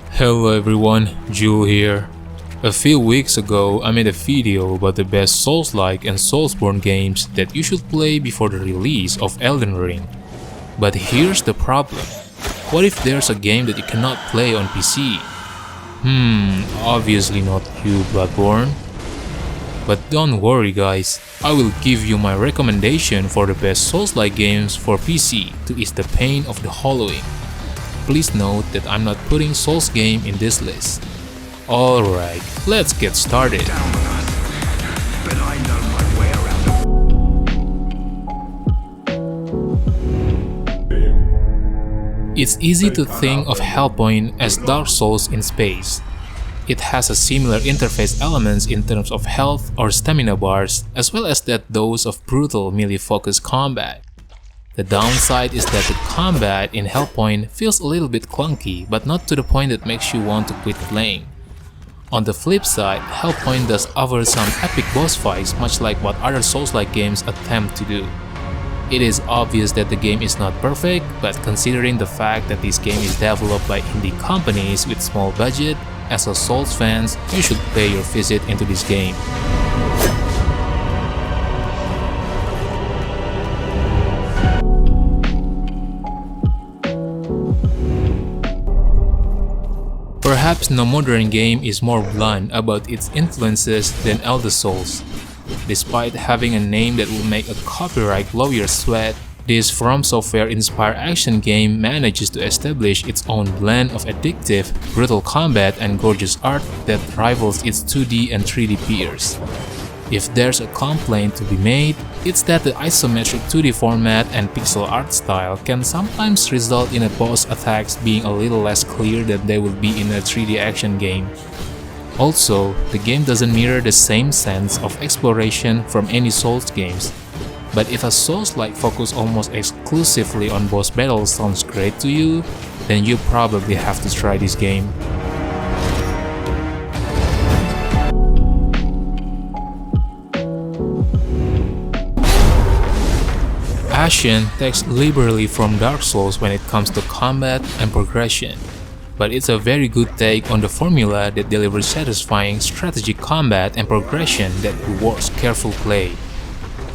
Hello everyone, Jewel here. A few weeks ago I made a video about the best Souls-like and Soulsborne games that you should play before the release of Elden Ring. But here's the problem. What if there's a game that you cannot play on PC? Obviously not you, Bloodborne. But don't worry guys, I will give you my recommendation for the best Souls-like games for PC to ease the pain of the hollowing. Please note that I'm not putting Souls game in this list. Alright, let's get started. It's easy to think of Hellpoint as Dark Souls in space. It has a similar interface elements in terms of health or stamina bars, as well as those of brutal melee-focused combat. The downside is that the combat in Hellpoint feels a little bit clunky, but not to the point that makes you want to quit playing. On the flip side, Hellpoint does offer some epic boss fights, much like what other Souls-like games attempt to do. It is obvious that the game is not perfect, but considering the fact that this game is developed by indie companies with small budget, as a Souls fans, you should pay your visit into this game. Perhaps no modern game is more blunt about its influences than Eldest Souls. Despite having a name that will make a copyright lawyer sweat, this From Software-inspired action game manages to establish its own blend of addictive, brutal combat and gorgeous art that rivals its 2D and 3D peers. If there's a complaint to be made, it's that the isometric 2D format and pixel art style can sometimes result in boss attacks being a little less clear than they would be in a 3D action game. Also, the game doesn't mirror the same sense of exploration from any Souls games. But if a Souls-like focus almost exclusively on boss battles sounds great to you, then you probably have to try this game. Ashen takes liberally from Dark Souls when it comes to combat and progression, but it's a very good take on the formula that delivers satisfying strategic combat and progression that rewards careful play.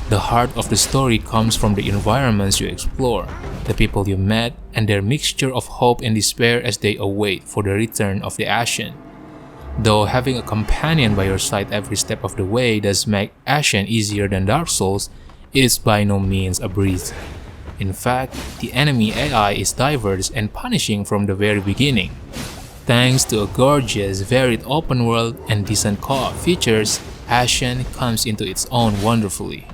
The heart of the story comes from the environments you explore, the people you met, and their mixture of hope and despair as they await for the return of the Ashen. Though having a companion by your side every step of the way does make Ashen easier than Dark Souls, it is by no means a breeze. In fact, the enemy AI is diverse and punishing from the very beginning. Thanks to a gorgeous, varied open world and decent co-op features, Ashen comes into its own wonderfully.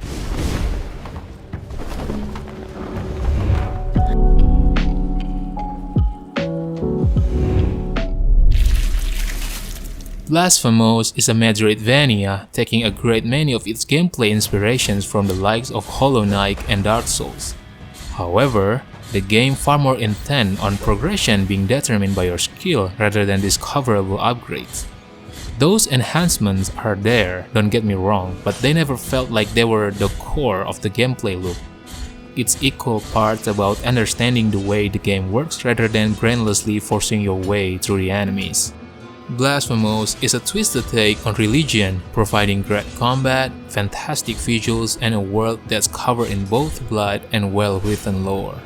Blasphemous is a Metroidvania, taking a great many of its gameplay inspirations from the likes of Hollow Knight and Dark Souls. However, the game far more intent on progression being determined by your skill rather than discoverable upgrades. Those enhancements are there, don't get me wrong, but they never felt like they were the core of the gameplay loop. It's equal parts about understanding the way the game works rather than brainlessly forcing your way through the enemies. Blasphemous is a twisted take on religion, providing great combat, fantastic visuals, and a world that's covered in both blood and well-written lore.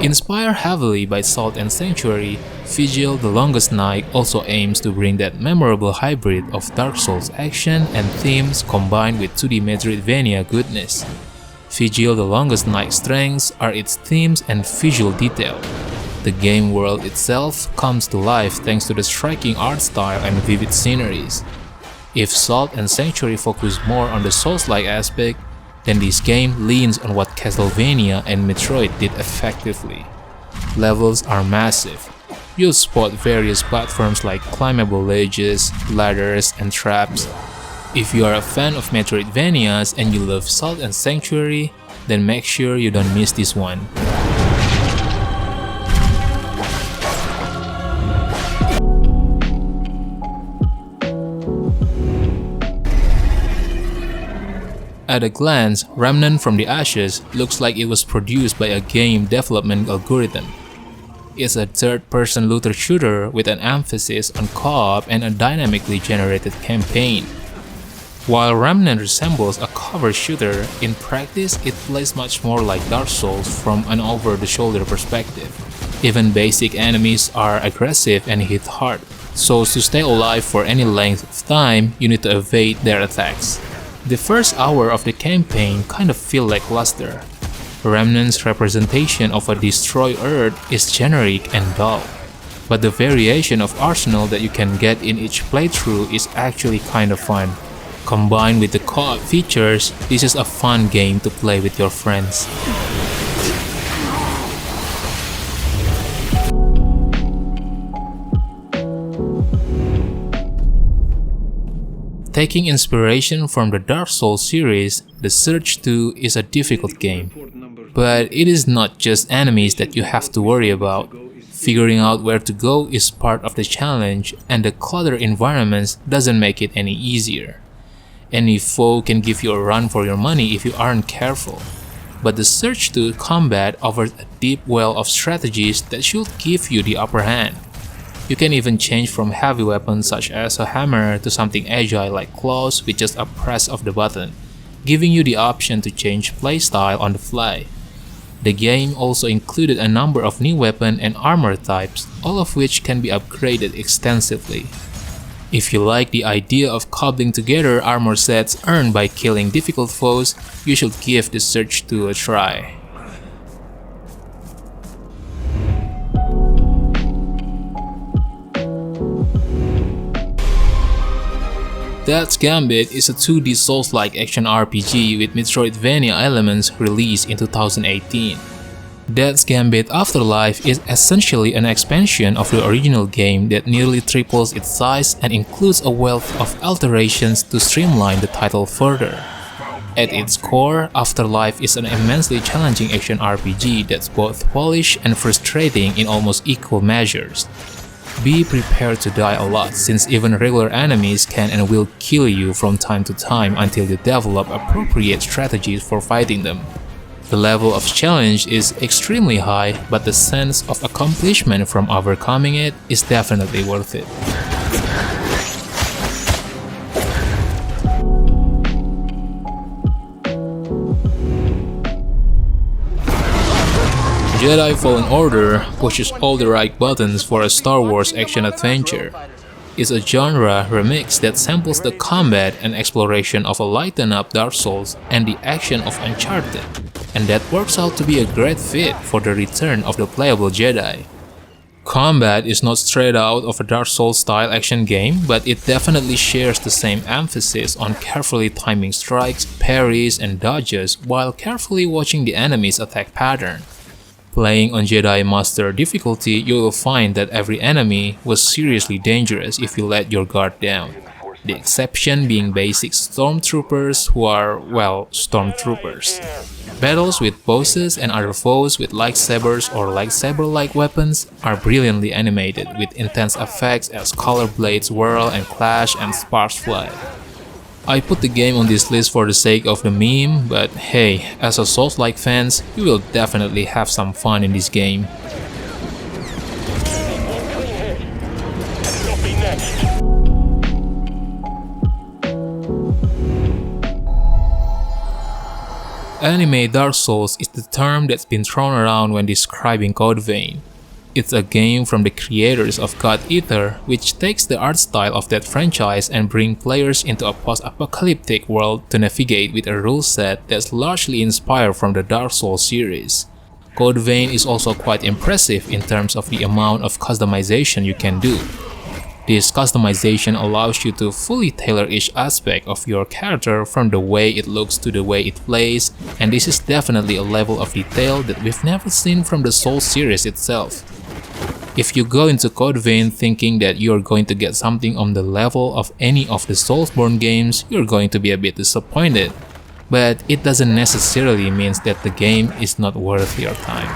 Inspired heavily by Salt and Sanctuary, Vigil the Longest Night also aims to bring that memorable hybrid of Dark Souls action and themes combined with 2D Metroidvania goodness. Vigil the Longest Night's strengths are its themes and visual detail. The game world itself comes to life thanks to the striking art style and vivid sceneries. If Salt and Sanctuary focus more on the Souls-like aspect, then this game leans on what Castlevania and Metroid did effectively. Levels are massive. You'll spot various platforms like climbable ledges, ladders, and traps. If you are a fan of Metroidvanias and you love Salt and Sanctuary, then make sure you don't miss this one. At a glance, Remnant from the Ashes looks like it was produced by a game development algorithm. It's a third-person looter shooter with an emphasis on co-op and a dynamically generated campaign. While Remnant resembles a cover shooter, in practice it plays much more like Dark Souls from an over-the-shoulder perspective. Even basic enemies are aggressive and hit hard, so to stay alive for any length of time, you need to evade their attacks. The first hour of the campaign kind of feel lackluster. Remnant's representation of a destroyed Earth is generic and dull, but the variation of arsenal that you can get in each playthrough is actually kind of fun. Combined with the co-op features, this is a fun game to play with your friends. Taking inspiration from the Dark Souls series, The Surge 2 is a difficult game. But it is not just enemies that you have to worry about. Figuring out where to go is part of the challenge, and the cluttered environments doesn't make it any easier. Any foe can give you a run for your money if you aren't careful. But the Surge 2 combat offers a deep well of strategies that should give you the upper hand. You can even change from heavy weapons such as a hammer to something agile like claws with just a press of the button, giving you the option to change playstyle on the fly. The game also included a number of new weapon and armor types, all of which can be upgraded extensively. If you like the idea of cobbling together armor sets earned by killing difficult foes, you should give the Surge 2 a try. Eldest Gambit is a 2D Souls-like action RPG with Metroidvania elements released in 2018. Eldest Gambit Afterlife is essentially an expansion of the original game that nearly triples its size and includes a wealth of alterations to streamline the title further. At its core, Afterlife is an immensely challenging action RPG that's both polished and frustrating in almost equal measures. Be prepared to die a lot, since even regular enemies can and will kill you from time to time until you develop appropriate strategies for fighting them. The level of challenge is extremely high, but the sense of accomplishment from overcoming it is definitely worth it. Jedi Fallen Order pushes all the right buttons for a Star Wars action-adventure. It's a genre remix that samples the combat and exploration of a lighten-up Dark Souls and the action of Uncharted, and that works out to be a great fit for the return of the playable Jedi. Combat is not straight out of a Dark Souls-style action game, but it definitely shares the same emphasis on carefully timing strikes, parries, and dodges while carefully watching the enemy's attack pattern. Playing on Jedi Master difficulty, you will find that every enemy was seriously dangerous if you let your guard down. The exception being basic stormtroopers who are, well, stormtroopers. Battles with bosses and other foes with lightsabers or lightsaber-like weapons are brilliantly animated with intense effects as color blades whirl and clash and sparks fly. I put the game on this list for the sake of the meme, but hey, as a Souls-like fans, you will definitely have some fun in this game. Anime Dark Souls is the term that's been thrown around when describing Code Vein. It's a game from the creators of God Eater, which takes the art style of that franchise and brings players into a post-apocalyptic world to navigate with a rule set that's largely inspired from the Dark Souls series. Code Vein is also quite impressive in terms of the amount of customization you can do. This customization allows you to fully tailor each aspect of your character from the way it looks to the way it plays, and this is definitely a level of detail that we've never seen from the Souls series itself. If you go into Code Vein thinking that you're going to get something on the level of any of the Soulsborne games, you're going to be a bit disappointed. But it doesn't necessarily mean that the game is not worth your time.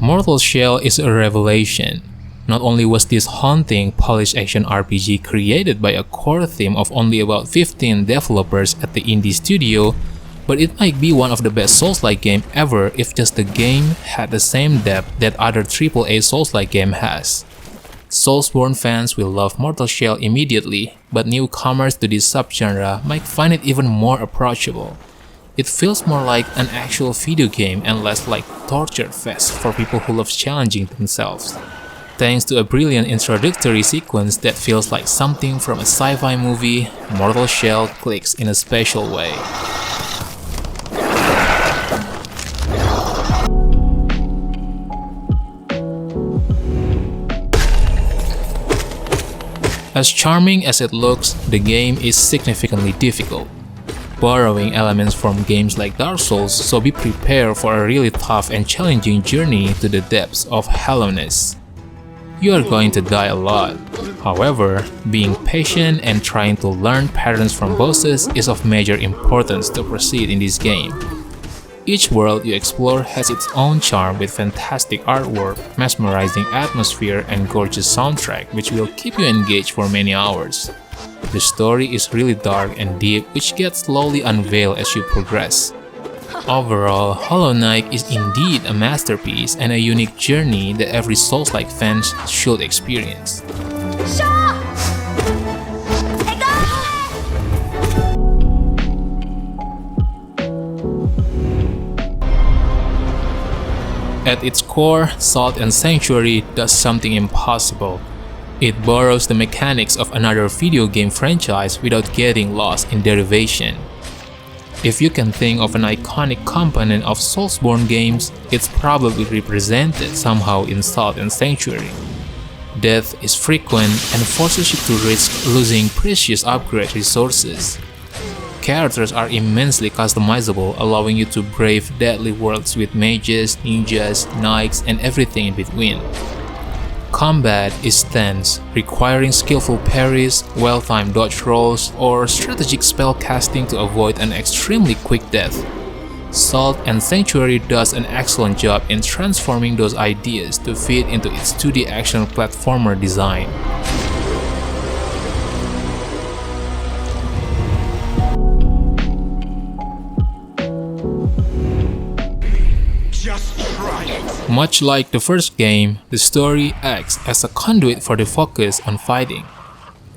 Mortal Shell is a revelation. Not only was this haunting, polished action RPG created by a core team of only about 15 developers at the indie studio, but it might be one of the best Souls-like game ever if just the game had the same depth that other AAA Souls-like game has. Soulsborne fans will love Mortal Shell immediately, but newcomers to this subgenre might find it even more approachable. It feels more like an actual video game and less like torture fest for people who love challenging themselves. Thanks to a brilliant introductory sequence that feels like something from a sci-fi movie, Mortal Shell clicks in a special way. As charming as it looks, the game is significantly difficult, borrowing elements from games like Dark Souls, so be prepared for a really tough and challenging journey to the depths of hollowness. You are going to die a lot. However, being patient and trying to learn patterns from bosses is of major importance to proceed in this game. Each world you explore has its own charm with fantastic artwork, mesmerizing atmosphere, and gorgeous soundtrack which will keep you engaged for many hours. The story is really dark and deep, which gets slowly unveiled as you progress. Overall, Hollow Knight is indeed a masterpiece and a unique journey that every Souls-like fan should experience. At its core, Salt and Sanctuary does something impossible. It borrows the mechanics of another video game franchise without getting lost in derivation. If you can think of an iconic component of Soulsborne games, it's probably represented somehow in Salt and Sanctuary. Death is frequent and forces you to risk losing precious upgrade resources. Characters are immensely customizable, allowing you to brave deadly worlds with mages, ninjas, knights, and everything in between. Combat is tense, requiring skillful parries, well-timed dodge rolls, or strategic spell casting to avoid an extremely quick death. Salt and Sanctuary does an excellent job in transforming those ideas to fit into its 2D action platformer design. Much like the first game, the story acts as a conduit for the focus on fighting.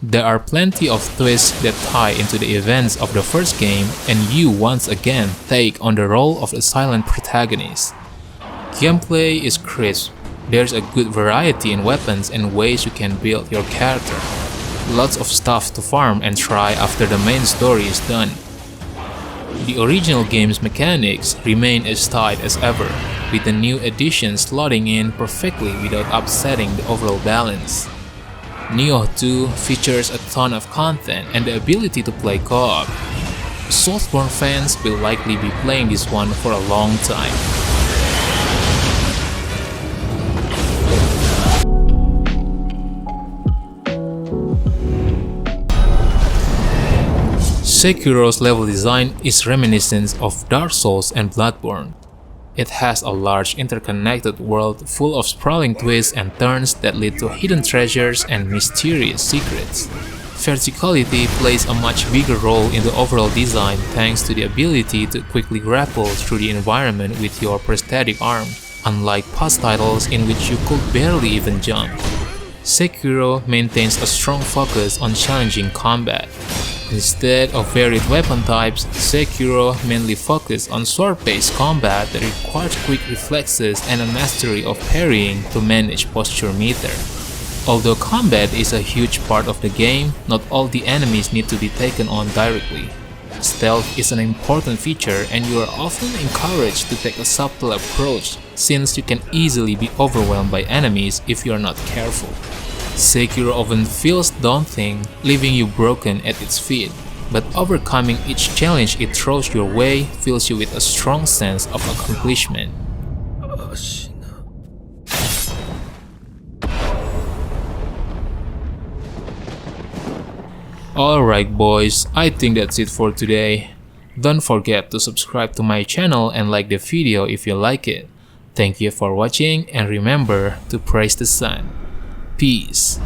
There are plenty of twists that tie into the events of the first game, and you once again take on the role of a silent protagonist. Gameplay is crisp. There's a good variety in weapons and ways you can build your character. Lots of stuff to farm and try after the main story is done. The original game's mechanics remain as tight as ever, with the new additions slotting in perfectly without upsetting the overall balance. Nioh 2 features a ton of content and the ability to play co-op. Soulsborne fans will likely be playing this one for a long time. Sekiro's level design is reminiscent of Dark Souls and Bloodborne. It has a large interconnected world full of sprawling twists and turns that lead to hidden treasures and mysterious secrets. Verticality plays a much bigger role in the overall design thanks to the ability to quickly grapple through the environment with your prosthetic arm, unlike past titles in which you could barely even jump. Sekiro maintains a strong focus on challenging combat. Instead of varied weapon types, Sekiro mainly focuses on sword-based combat that requires quick reflexes and a mastery of parrying to manage posture meter. Although combat is a huge part of the game, not all the enemies need to be taken on directly. Stealth is an important feature and you are often encouraged to take a subtle approach since you can easily be overwhelmed by enemies if you are not careful. Sekiro often feels daunting, leaving you broken at its feet, but overcoming each challenge it throws your way fills you with a strong sense of accomplishment. Alright boys, I think that's it for today. Don't forget to subscribe to my channel and like the video if you like it. Thank you for watching and remember to praise the sun. Peace.